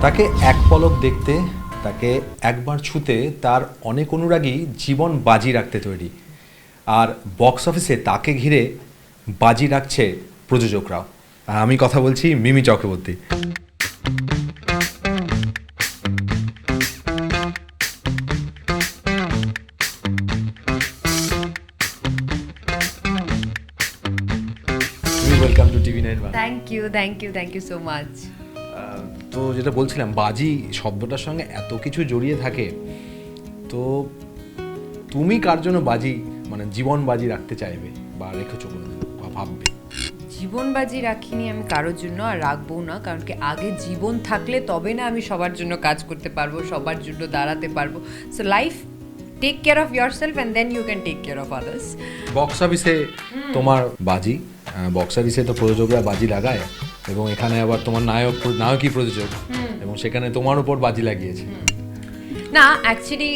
তাকে এক পলক দেখতে, তাকে একবার ছুতে তার অনেক অনুরাগী জীবন বাজি রাখতে তৈরি। আর বক্স অফিসে তাকে ঘিরে বাজি রাখছে প্রযোজকরাও। আর আমি কথা বলছি Mimi Chakraborty. Welcome to TV nine Bangla. Thank you so much. তো যেটা বলছিলাম, বাজি শব্দটার সঙ্গে এত কিছু জড়িয়ে থাকে, তো তুমি কার জন্য বাজি মানে জীবন বাজি রাখতে চাইবে বা রেখেছো কোনোদিন বা ভাববে? জীবন বাজি রাখিনি আমি কারোর জন্য, আর রাখবো না, কারণ কি আগে জীবন থাকলে তবে না আমি সবার জন্য কাজ করতে পারবো, সবার জন্য দাঁড়াতে পারবো। So life, take care of yourself and then you can take care of others. Box অফিসে তোমার বাজি, বক্স অফিসে তো প্রযোজকরা বাজি লাগায় এবং এখানে আবার তোমার নায়কই প্রযোজক এবং সেখানে তোমার উপর বাজি লাগিয়েছে। না, অ্যাকচুয়ালি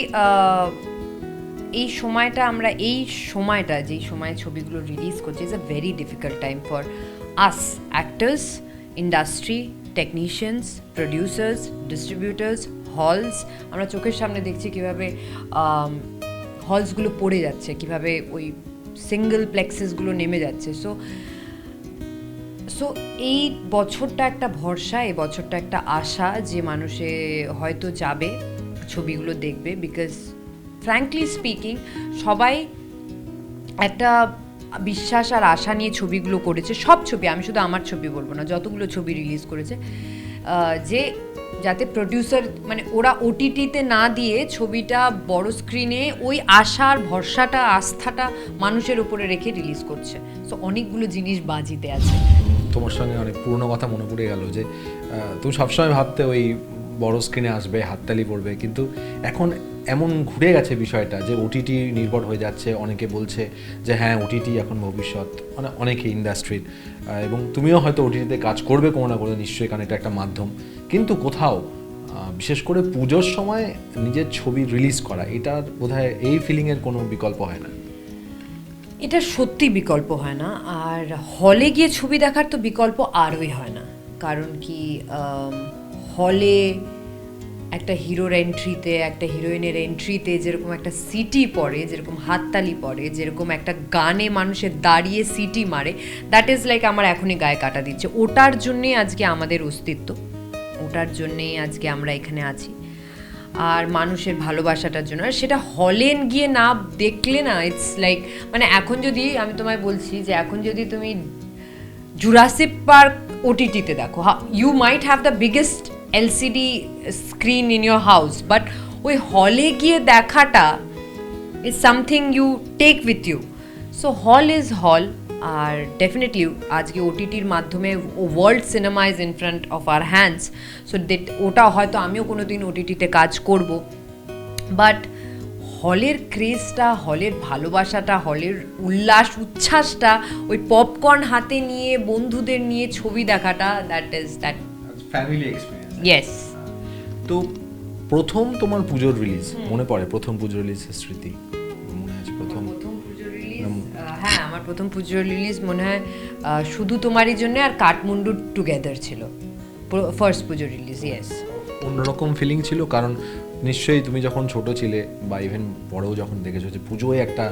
এই সময়টা যেই সময় ছবিগুলো রিলিজ করছে is a very difficult time for us actors, industry, technicians, producers, distributors, halls. আমরা চোখের সামনে দেখছি কীভাবে হলসগুলো পড়ে যাচ্ছে, কীভাবে ওই সিঙ্গল প্লেক্সেসগুলো নেমে যাচ্ছে। সো এই বছরটা একটা ভরসা, এই বছরটা একটা আশা যে মানুষে হয়তো যাবে, ছবিগুলো দেখবে। বিকজ ফ্র্যাঙ্কলি স্পিকিং সবাই একটা বিশ্বাস আর আশা নিয়ে ছবিগুলো করেছে, সব ছবি, আমি শুধু আমার ছবি বলবো না, যতগুলো ছবি রিলিজ করেছে, যে যাতে প্রডিউসার মানে ওরা ওটিটিতে না দিয়ে ছবিটা বড় স্ক্রিনে ওই আশার ভরসাটা, আস্থাটা মানুষের উপরে রেখে রিলিজ করছে। সো অনেকগুলো জিনিস বাজিতে আছে। তোমার সঙ্গে অনেক পুরনো কথা মনে পড়ে গেল যে তুমি সবসময় ভাবতে ওই বড় স্ক্রিনে আসবে, হাততালি পড়বে, কিন্তু এখন এমন ঘুরে গেছে বিষয়টা যে ওটিটি নির্ভর হয়ে যাচ্ছে। অনেকে বলছে যে হ্যাঁ, ওটিটি এখন ভবিষ্যৎ, মানে অনেকে ইন্ডাস্ট্রির, এবং তুমিও হয়তো ওটিটিতে কাজ করবে কোনো না কোনো, নিশ্চয়ই, কারণ এটা একটা মাধ্যম। কিন্তু কোথাও বিশেষ করে পুজোর সময় নিজের ছবি রিলিজ করা, এটার বোধহয় এই ফিলিংয়ের কোনো বিকল্প হয় না। এটা সত্যি বিকল্প হয় না, আর হলে গিয়ে ছবি দেখার তো বিকল্প আরই হয় না। কারণ কি হলে একটা হিরোর এন্ট্রিতে, একটা হিরোইনের এন্ট্রিতে যেরকম একটা সিটি পড়ে, যেরকম হাততালি পড়ে, যেরকম একটা গানে মানুষের দাঁড়িয়ে সিটি মারে, দ্যাট ইজ লাইক আমার এখনই গায়ে কাটা দিচ্ছে। ওটার জন্যেই আজকে আমাদের অস্তিত্ব, ওটার জন্যেই আজকে আমরা এখানে আছি, আর মানুষের ভালোবাসাটার জন্য। আর সেটা হলে গিয়ে না দেখলে না, ইটস লাইক, মানে এখন যদি আমি তোমায় বলছি যে এখন যদি তুমি জুরাসিক পার্ক ওটিটিতে দেখো, you might have the biggest LCD screen in your house, but ওই হলে গিয়ে দেখাটা is something you take with you. So hall is hall. আর ডেফিনেটলি আজকে ওটিটির মাধ্যমে world cinema is in front of our hands. So ওটা হয়তো আমিও কোনো দিন ওটিটিতে কাজ করব, বাট হলের ক্রেজটা, হলের ভালোবাসাটা, হলের উল্লাস উচ্ছ্বাসটা, ওই পপকর্ন হাতে নিয়ে বন্ধুদের নিয়ে ছবি দেখাটা, দ্যাট ফ্যামিলি এক্সপিরিয়েন্স। ইয়েস। তো প্রথম তোমার পুজোর রিলিজ মনে পড়ে? প্রথম পুজোর রিলিজের স্মৃতি মনে আছে? প্রথম পুজোর রিলিজ, হ্যাঁ, আমার প্রথম পুজোর রিলিজ মনে হয় শুধু তোমারই জন্য আর কাঠমান্ডু টুগেদার ছিল ফার্স্ট পুজোর রিলিজ। ইয়েস, অন্যরকম ফিলিং ছিল, কারণ নিশ্চয়ই তুমি যখন ছোট ছিলে বা ইভেন বড়ও যখন দেখেছো যে পুজোয় একটা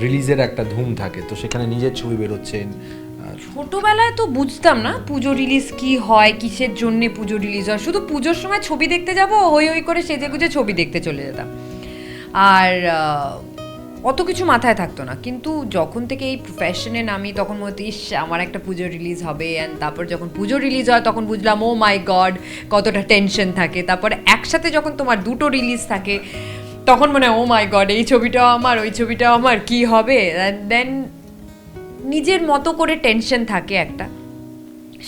রিলিজের একটা ধুম থাকে, তো সেখানে নিজের ছবি বেরোচ্ছেন। ছোটবেলায় তো বুঝতাম না পুজো রিলিজ কি হয়, কিসের জন্যে পুজো রিলিজ হয়। শুধু পুজোর সময় ছবি দেখতে যাব, হই হই করে সেজে গুজে ছবি দেখতে চলে যেতাম, আর অত কিছু মাথায় থাকতো না। কিন্তু যখন থেকে এই প্রফেশনে নামি তখন মনে হতো, ইস, আমার একটা পুজো রিলিজ হবে। অ্যান্ড তারপর যখন পুজো রিলিজ হয় তখন বুঝলাম, ও মাই গড, কতটা টেনশন থাকে। তারপরে একসাথে যখন তোমার দুটো রিলিজ থাকে তখন মনে হয়, ও মাই গড, এই ছবিটাও আমার, ওই ছবিটাও আমার, কি হবে। অ্যান্ড দেন নিজের মতো করে টেনশন থাকে একটা।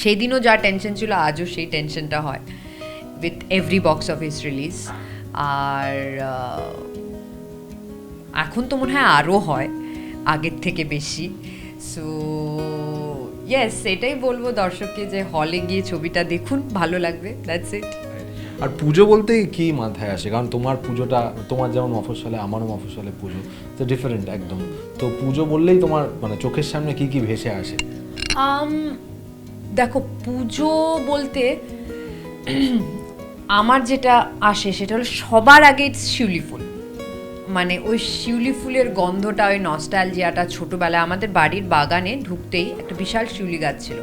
সেই দিনও যা টেনশন ছিল আজও সেই টেনশনটা হয় with every box office release. আর এখন তো মনে হয় আরও হয় আগের থেকে বেশি। সো ইয়েস, এটাই বলবো দর্শককে যে হলে গিয়ে ছবিটা দেখুন, ভালো লাগবে, দ্যাটস ইট। আর পুজো বলতে কি মাথায় আসে? কারণ তোমার পুজোটা, তোমার যেমন মফস্বলে, আমারও মফস্বলে পুজো, তো ডিফারেন্ট একদম। তো পুজো বললেই তোমার মানে চোখের সামনে কি কি ভেসে আসে? দেখো, পুজো বলতে আমার যেটা আসে সেটা হলো সবার আগে শিউলি ফুল, মানে ওই শিউলি ফুলের গন্ধটা, ওই নস্টালজিয়াটা। ছোটোবেলায় আমাদের বাড়ির বাগানে ঢুকতেই একটা বিশাল শিউলি গাছ ছিল,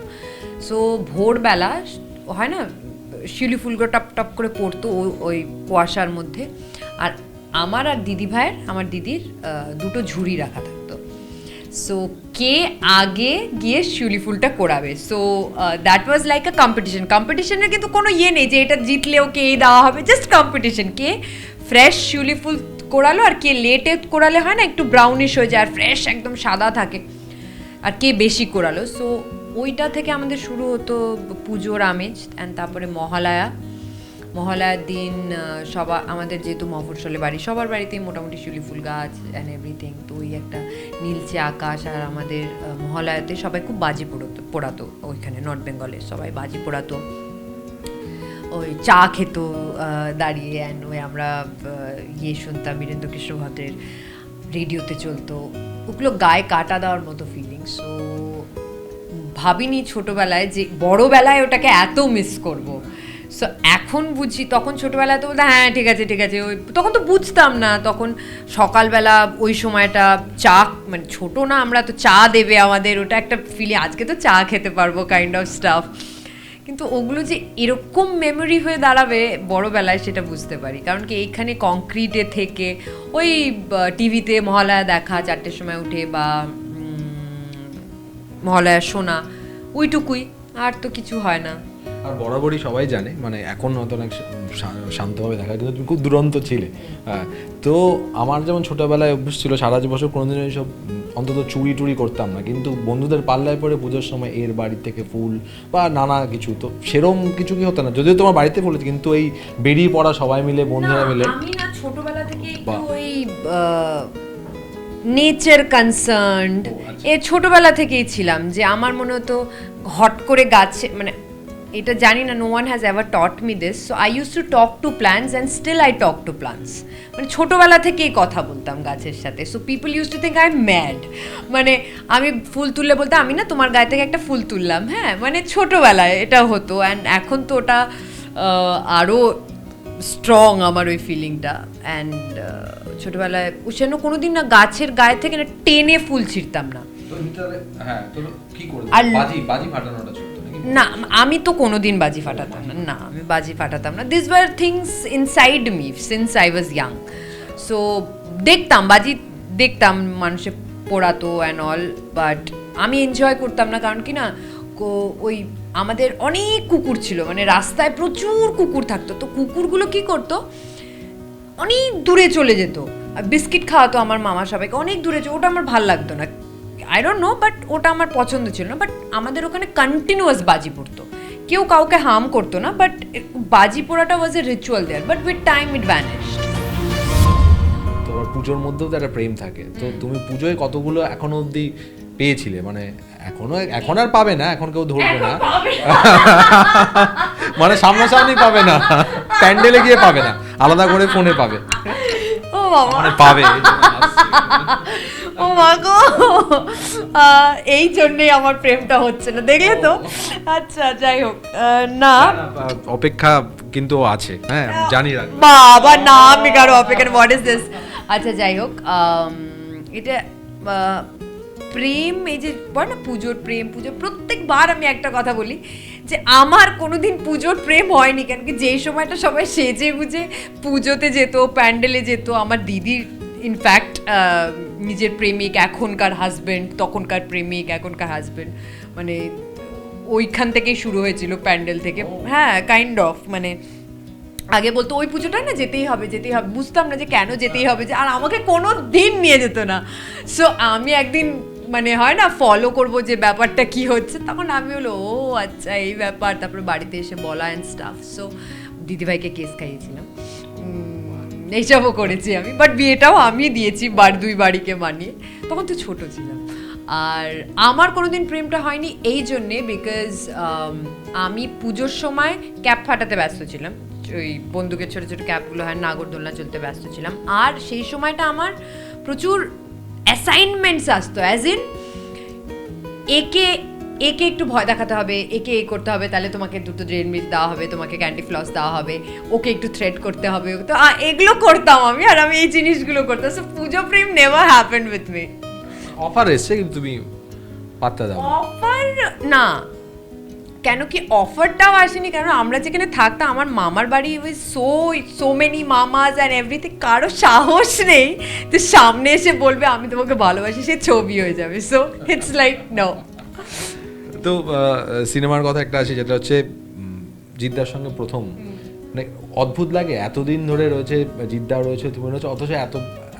সো ভোরবেলা হয় না শিউলি ফুলগুলো টপ টপ করে পড়তো ওই কুয়াশার মধ্যে। আর আমার আর দিদি ভাইয়ের, আমার দিদির দুটো ঝুড়ি রাখা থাকতো। সো কে আগে গিয়ে শিউলি ফুলটা কোড়াবে, so that was like a কম্পিটিশনের কিন্তু কোনো ইয়ে নেই যে এটা জিতলেও কে দেওয়া হবে, জাস্ট কম্পিটিশন। কে ফ্রেশ শিউলি ফুল কোড়ালো আর কে লেটে কোড়ালে হয় না একটু ব্রাউনিশ হয়ে যায় আর ফ্রেশ একদম সাদা থাকে, আর কে বেশি কোড়ালো। সো ওইটা থেকে আমাদের শুরু হতো পুজোর আমেজ। অ্যান্ড তারপরে মহালয়ার দিন সবার, আমাদের যেহেতু মফস্বলে বাড়ি, সবার বাড়িতেই মোটামুটি শিউলি ফুল গাছ অ্যান্ড এভরিথিং। তো ওই একটা নীলচে আকাশ। আর আমাদের মহালয়াতে সবাই খুব বাজি পোড়াতো ওইখানে, নর্থ বেঙ্গলে সবাই বাজি পোড়াতো, ওই চা খেত দাঁড়িয়ে। অ্যান্ড ওই আমরা ইয়ে শুনতাম, বীরেন্দ্র কৃষ্ণ ভদ্রের রেডিওতে চলতো, ওগুলো গায়ে কাটা দেওয়ার মতো ফিলিং। সো ভাবিনি ছোটোবেলায় যে বড়োবেলায় ওটাকে এত মিস করব। সো এখন বুঝি, তখন ছোটোবেলায় তো বলতাম হ্যাঁ ঠিক আছে ওই, তখন তো বুঝতাম না। তখন সকালবেলা ওই সময়টা চা, মানে ছোটো না আমরা, তো চা দেবে আমাদের, ওটা একটা ফিলিং। আজকে তো চা খেতে পারবো কাইন্ড অফ স্টাফ, কিন্তু ওগুলো যে এরকম মেমোরি হয়ে দাঁড়াবে বড়োবেলায় সেটা বুঝতে পারি। কারণ কি এইখানে কংক্রিটে থেকে ওই টিভিতে মহালয়া দেখা 4টের সময় উঠে, বা মহালয়া শোনা, ওইটুকুই, আর তো কিছু হয় না। আর বরাবরই সবাই জানে, মানে এখন হয়তো অনেক শান্তভাবে দেখা, কিন্তু তুমি খুব দুরন্ত ছিলে। তো আমার যেমন ছোটোবেলায় অভ্যেস ছিল, সারা বছর কোনোদিন এইসব অন্তত চুরি টুরি করতাম না, কিন্তু বন্ধুদের পাল্লায় পরে পুজোর সময় এর বাড়ি থেকে ফুল বা নানা কিছু, তো সেরম কিছু কি হতো না? যদিও তোমার বাড়িতে বলেছি, কিন্তু এই বেরিয়ে পড়া সবাই মিলে, বন্ধুরা মিলে। আমি না ছোটবেলা থেকে একটু ওই নেচার কনসার্নড, এ ছোটবেলা থেকেই ছিলাম, যে আমার মনে হতো হট করে গাছে, মানে এটা জানি না, no one has ever taught me this, so I use to talk to plants and still I talk to plants. মানে ছোটোবেলা থেকেই কথা বলতাম গাছের সাথে। So people use to think I am mad, মানে আমি ফুল তুললে বলতাম আমি না তোমার গায়ে থেকে একটা ফুল তুললাম, হ্যাঁ, মানে ছোটোবেলায় এটা হতো। অ্যান্ড এখন তো ওটা আরও স্ট্রং আমার ওই ফিলিংটা। অ্যান্ড ছোটোবেলায় যেন কোনো দিন না গাছের গায়ে থেকে না টেনে ফুল ছিঁড়তাম না। না, আমি তো কোনোদিন বাজি ফাটাতাম না, আমি বাজি ফাটাতাম না। This were things inside me since I was young. So দেখতাম বাজি, দেখতাম মানুষে পোড়াতো অ্যান্ড অল, বাট আমি এনজয় করতাম না। কারণ কি না, ওই আমাদের অনেক কুকুর ছিল, মানে রাস্তায় প্রচুর কুকুর থাকতো। তো কুকুরগুলো কি করতো, অনেক দূরে চলে যেত আর বিস্কিট খাওয়াতো আমার মামা সবাইকে, অনেক দূরে। ওটা আমার ভাল লাগতো না, আই ডোন্ট নো, বাট ওটা আমার পছন্দ ছিল না। বাট আমাদের ওখানে কন্টিনিউয়াস বাজি পড়তো, কেউ কাউকে হার্ম করতো না, বাট বাজি পোড়াটা was a ritual there, but with time it vanished. তোমার পুজোর মধ্যেও তো একটা প্রেম থাকে, তো তুমি পুজোয় কতগুলো এখনো অবধি পেয়েছিলে? মানে এখন আর পাবে না, এখন কেউ ধরবে না, মানে সামনাসামনি পাবে না, প্যান্ডেলে গিয়ে পাবে না, আলাদা করে ফোনে পাবে। ও বাবা, মানে পাবে। ও মা গো, এই জন্যই আমার প্রেমটা হচ্ছে না, দেখলে তো। আচ্ছা যাই হোক, না অপেক্ষা কিন্তু আছে, হ্যাঁ জানি। বাবা না, আমি কারো অপেক্ষা, হোয়াট ইজ দিস। আচ্ছা যাই হোক, এটা প্রেম, এই যে বল না পুজোর প্রেম, পুজো প্রত্যেকবার আমি একটা কথা বলি যে আমার কোনোদিন পুজোর প্রেম হয়নি। কেন কি, যেই সময়টা সবাই সেজে গুজে পুজোতে যেত, প্যান্ডেলে যেত, আমার দিদির ইনফ্যাক্ট নিজের প্রেমিক, এখনকার হাজব্যান্ড, তখনকার প্রেমিক, এখনকার হাজব্যান্ড, মানে ওইখান থেকেই শুরু হয়েছিল, প্যান্ডেল থেকে। হ্যাঁ, কাইন্ড অফ, মানে আগে বলতো ওই পুজোটা না যেতেই হবে, বুঝতাম না যে কেন যেতেই হবে, যে আর আমাকে কোনো দিন নিয়ে যেত না। সো আমি একদিন, মানে হয় না ফলো করবো যে ব্যাপারটা কি হচ্ছে, তখন আমি হলো ও আচ্ছা এই ব্যাপার, তারপরে বাড়িতে এসে বলা অ্যান্ড স্টাফ। সো দিদিভাইকে কেস খাইয়েছিলাম, এইসবও করেছি আমি, বাট বিয়েটাও আমি দিয়েছি দুই বাড়িকে মানিয়ে, তখন তো ছোট ছিলাম। আর আমার কোনোদিন প্রেমটা হয়নি এই জন্যে, বিকজ আমি পুজোর সময় ক্যাপ ফাটাতে ব্যস্ত ছিলাম, ওই বন্দুকের ছোটো ছোটো ক্যাপগুলো হয়, নাগরদোলনা চলতে ব্যস্ত ছিলাম। আর সেই সময়টা আমার প্রচুর অ্যাসাইনমেন্টস আসতো, অ্যাজ ইন একে একটু ভয় দেখাতে হবে, একে এই করতে হবে, তাহলে তোমাকে দুটো ড্রেন মিল্ক দেওয়া হবে, তোমাকে ক্যান্ডি ফ্লস দেওয়া হবে, ওকে একটু থ্রেড করতে হবে, তো এগুলো করতাম আমি, আর আমি এই জিনিসগুলো করতাম। সো পুজো প্রেম never happened with me. Offer এসছে কিন্তু তুমি পাত্তা দাও। অফার না, কেন কি অফারটাও আসেনি, কারণ আমরা যেখানে থাকতাম আমার মামার বাড়ি with so many mamas and everything, কারো সাহস নেই তো সামনে এসে বলবে আমি তোমাকে ভালোবাসি, সে ছবি হয়ে যাবে। So it's like no. তো সিনেমার কথা একটা আছে, যেটা হচ্ছে জিদ্দার সঙ্গে প্রথম, মানে অদ্ভুত লাগে, এতদিন ধরে রয়েছে জিদ্দা রয়েছে, তুমি রয়েছে, অথচ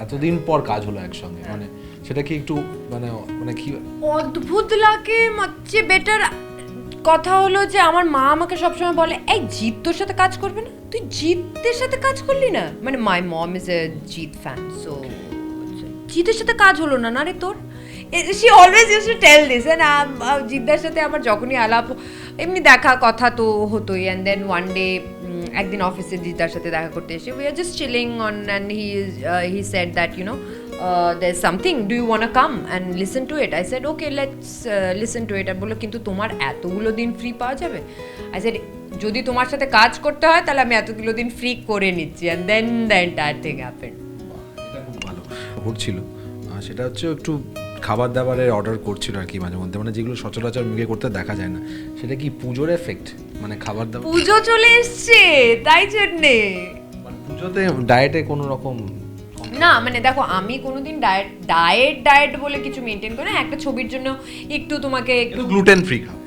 এতদিন পর কাজ হলো একসঙ্গে, মানে সেটা কি একটু মানে মানে কি অদ্ভুত লাগে, হচ্ছে বেটার কথা হলো যে আমার মা আমাকে সবসময় বলে এই জিৎ তোর সাথে কাজ করবে না, তুই জিতের সাথে কাজ করলি না, মানে my mom is a Jeet fan, so জিতের সাথে কাজ হলো না, না রে তোর। She always use to tell this, and জিদ্দার সাথে আমার যখনই আলাপ এমনি দেখা কথা তো হতোই, অ্যান্ড দেন ওয়ান ডে একদিন অফিসে জিদ্দার সাথে দেখা করতে এসে we are just chilling on, and he said that you know there's something, do you want to come and listen to it? I said okay, let's listen to it. আর বললো কিন্তু তোমার এতগুলো দিন ফ্রি পাওয়া যাবে? I said যদি তোমার সাথে কাজ করতে হয় তাহলে আমি এতগুলো দিন ফ্রি করে নিচ্ছি, and then the entire thing happened. এটা খুব ভালো ঘুরছিল, সেটা হচ্ছে একটু খাবার দাবারের অর্ডার করছিল আর কি মাঝে মধ্যে, মানে যেগুলো সচরাচর মুখে করতে দেখা যায় না। সেটা কি পুজোর এফেক্ট, মানে খাবার দাবার? পুজো চলে এসছে তাই জন্যে, মানে পুজোতে ডায়েটে কোনো রকম না মানে দেখো আমি কোনোদিন ডায়েট বলে কিছু মেনটেন করি না, একটা ছবির জন্য একটু তোমাকে একটু গ্লুটেন ফ্রি খাও,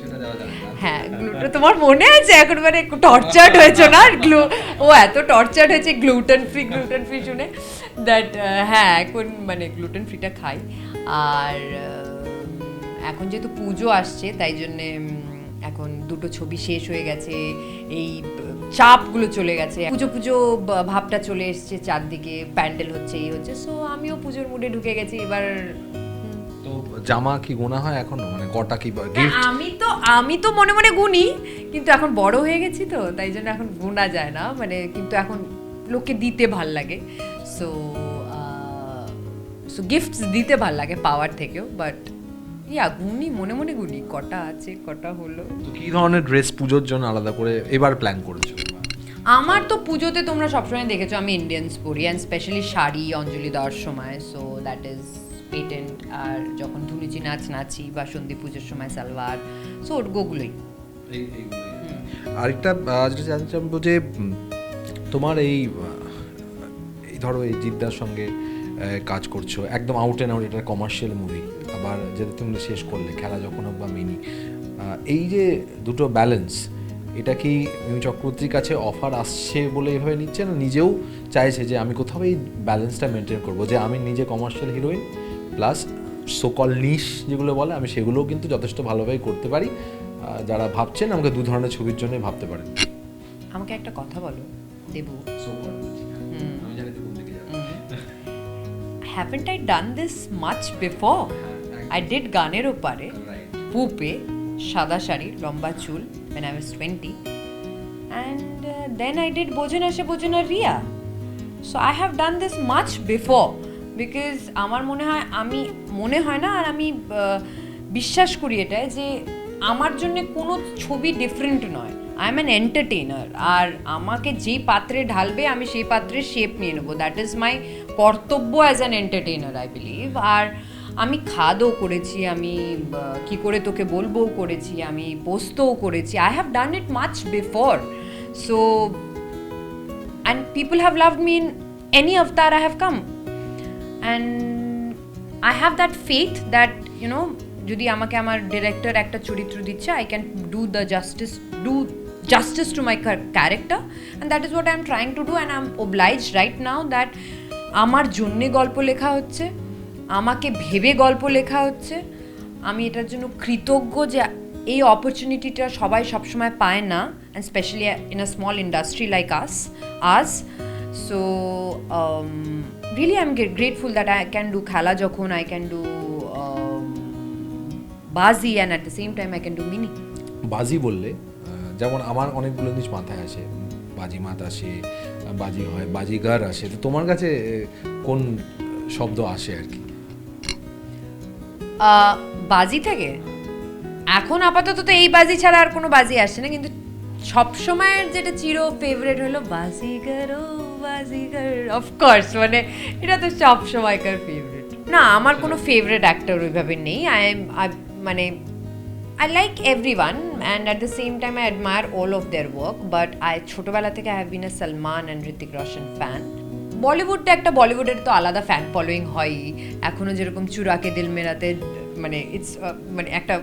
সেটা দেওয়া যাবে না। হ্যাঁ গ্লুটেন, তোমার মনে আছে এখন মানে টর্চার্ড হয়েছে না, ও এত টর্চার্ড হয়েছে গ্লুটেন ফ্রি শুনে, দ্যাট হ্যাঁ এখন মানে গ্লুটেন ফ্রিটা খাই। আর এখন যেহেতু পুজো আসছে তাই জন্যে এখন দুটো ছবি শেষ হয়ে গেছে, এই চাপগুলো চলে গেছে, পুজো ভাবটা চলে এসছে, চারদিকে প্যান্ডেল হচ্ছে, এই হচ্ছে, সো আমিও পুজোর মুডে ঢুকে গেছি এবার। তো জামা কি গোনা হয় এখনো, মানে কটা কি গিফট? আমি তো মনে মনে গুনি, কিন্তু এখন বড় হয়ে গেছি তো তাই জন্য এখন গোনা যায় না, মানে কিন্তু এখন লোককে দিতে ভাল লাগে, সো গিফটস দিতে ভাল লাগে পাওয়ার থেকেও, বাট গুনি মনে মনে গুনি কটা আছে কটা হলো। তো কি ধরনের ড্রেস পুজোর জন্য আলাদা করে এবার প্ল্যান করেছো? আমার তো পুজোতে তোমরা সবসময় দেখেছো আমি ইন্ডিয়ান্স পরি, অ্যান্ড স্পেশালি শাড়ি অঞ্জলি দেওয়ার সময়, সো দ্যাট ইজ পেটেন্ট। আর যখন ধুনুচি নাচি বা সন্ধি পুজোর সময় সালোয়ার, সো ওগুলোই। আরেকটা যেটা জানতে চাইবো যে তোমার এই ধরো এই জিদ্দার সঙ্গে কাজ করছো, একদম আউট অ্যান্ড আউট এটা কমার্শিয়াল মুভি, আবার যেটা তুমি শেষ করলে খেলা যখন হোক বা মিনি, এই যে দুটো ব্যালেন্স, এটা কি মিমি চক্রবর্তীর কাছে অফার আসছে বলে এভাবে নিচ্ছে, না নিজেও চাইছে যে আমি কোথাও এই ব্যালেন্সটা মেনটেন করবো, যে আমি নিজে কমার্শিয়াল হিরোইন প্লাস সোকল নিশ যেগুলো বলে আমি সেগুলোও কিন্তু যথেষ্ট ভালোভাবে করতে পারি, যারা ভাবছেন আমাকে দু ধরনের ছবির জন্যই ভাবতে পারেন। আমাকে একটা কথা বলো Debu, haven't I done this much before? I did গানের ওপারে, পুপে, সাদা শাড়ি, লম্বা চুল when I was 20, and then I did বোঝে না Riya, so I have done this much before, because আমার মনে হয় না, আর আমি বিশ্বাস করি এটা যে আমার জন্য কোনো ছবি ডিফারেন্ট নয়, আই এম অ্যান এন্টারটেইনার, আর আমাকে যেই পাত্রে ঢালবে আমি সেই পাত্রের শেপ নিয়ে নেবো, that is my kartavya as an entertainer I believe. আর আমি খাদও করেছি, আমি কি করে তোকে বলবো করেছি, আমি পোস্তও করেছি, I have done it much before, so and people have loved me in any avatar I have come, and I have that faith that you know যদি আমাকে আমার ডিরেক্টর একটা চরিত্র দিচ্ছে, I can do justice to my character, and that is what I am trying to do, and I am obliged right now that আমার জন্যে গল্প লেখা হচ্ছে, আমাকে ভেবে গল্প লেখা হচ্ছে, আমি এটার জন্য কৃতজ্ঞ যে এই অপরচুনিটিটা সবাই সবসময় পায় না, and especially in a small industry like us, so really I'm grateful that I can do খেলা যখন, I can do বাজি, and at the same time I can do mini. বাজি বললে যেমন আমার অনেকগুলো জিনিস মাথায় আসে, বাজি মাত আসে, বাজি হয়, বাজিগার আসে, তো তোমার কাছে কোন শব্দ আসে আর কি? বাজি থেকে এখন আপাতত তো এই বাজি ছাড়া আর কোনো বাজি আসে না, কিন্তু সব সময়ের যেটা চির ফেভারিট হলো বাজিগর ও বাজিগর, অফকোর্স মানে এটা তো সব সময়কার ফেভারিট। না, আমার কোনো ফেভারিট অ্যাক্টর ওইভাবে নেই। মানে I like everyone and at the same time I admire all of their work, but ছোটবেলা থেকে I have been a Salman and Hrithik Roshan fan. বলিউডটা একটা, বলিউডের তো আলাদা ফ্যান ফলোয়িং হয়ই এখনো, যেরকম চুরাকে দিল মেরাতে মানে ইটস মানে একটা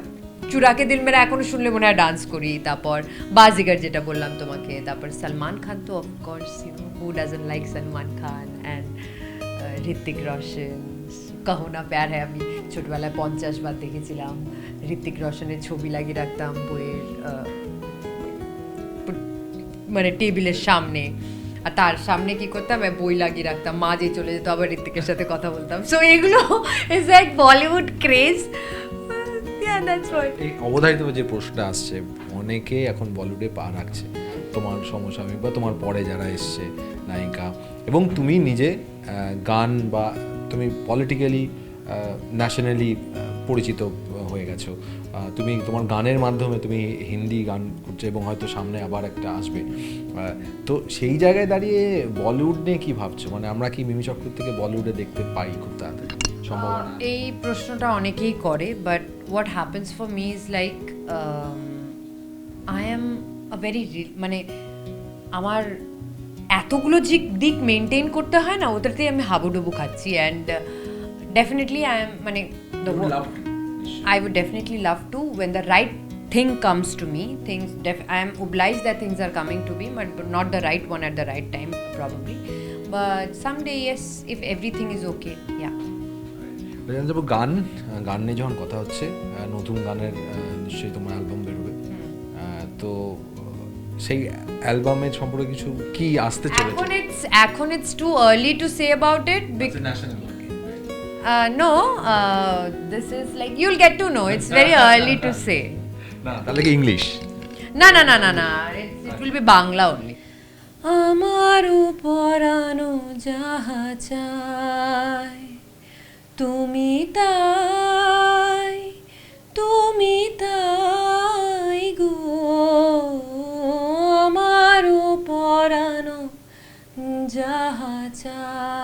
চুরাকে দিল মেরা এখনো শুনলে মনে হয় ডান্স করি। তারপর বাজিগার যেটা বললাম তোমাকে, তারপর সালমান খান তো of course, you know who doesn't like Salman Khan, and Hrithik Roshan, Kaho Naa প্যার হ্যায় আমি ছোটবেলায় 50 বার দেখেছিলাম। ঋতিক রোশনের ছবি লাগিয়ে রাখতাম বইয়ের মানে টেবিলের সামনে, আর তার সামনে কি করতাম, বই লাগিয়ে রাখতাম, মা যে চলে যেত আবার ঋতিকের সাথে কথা বলতাম। সো এগুলো ইজ লাইক বলিউড ক্রেজ। এই অবধারিত যে প্রশ্নটা আসছে, অনেকে এখন বলিউডে পা রাখছে, তোমার সমসাময়িক বা তোমার পরে যারা এসছে নায়িকা, এবং তুমি নিজে গান বা তুমি পলিটিক্যালি ন্যাশনালি পরিচিত হয়ে গেছো, তুমি তোমার গানের মাধ্যমে তুমি হিন্দি গান করছো এবং হয়তো সামনে আবার একটা আসবে। তো সেই জায়গায় দাঁড়িয়ে বলিউড নিয়ে কী ভাবছো? মানে আমরা কি মিমি চক্রবর্তীকে বলিউডে দেখতে পাই খুব তাড়াতাড়ি? সম্ভাবনা? এই প্রশ্নটা অনেকেই করে, but what happens for me is like I am a very মানে আমার এতগুলো দিক মেনটেন করতে হয় না, ওটাতেই আমি হাবুডুবু খাচ্ছি। অ্যান্ড ডেফিনেটলি আই এম মানে I would definitely love to when the right thing comes to me. I am obliged that things are coming to me, but not the right one at the right time probably. But someday, yes, if everything is okay, yeah. জানতে চাইবো গান নিয়ে যখন কথা হচ্ছে, নতুন গানের নিশ্চয়ই তোমার অ্যালবাম বেরোবে, তো সেই অ্যালবামের সম্পর্কে কিছু কি আসতে চলেছে? এখন it's too early to say about it. No, this is like you'll get to know. It's very early to say. না, তাহলে কি ইংলিশ? না, it will be Bangla only. আমার পরানো যাহা চাই তুমি তাই গো, আমার পরানো যাহা চাই।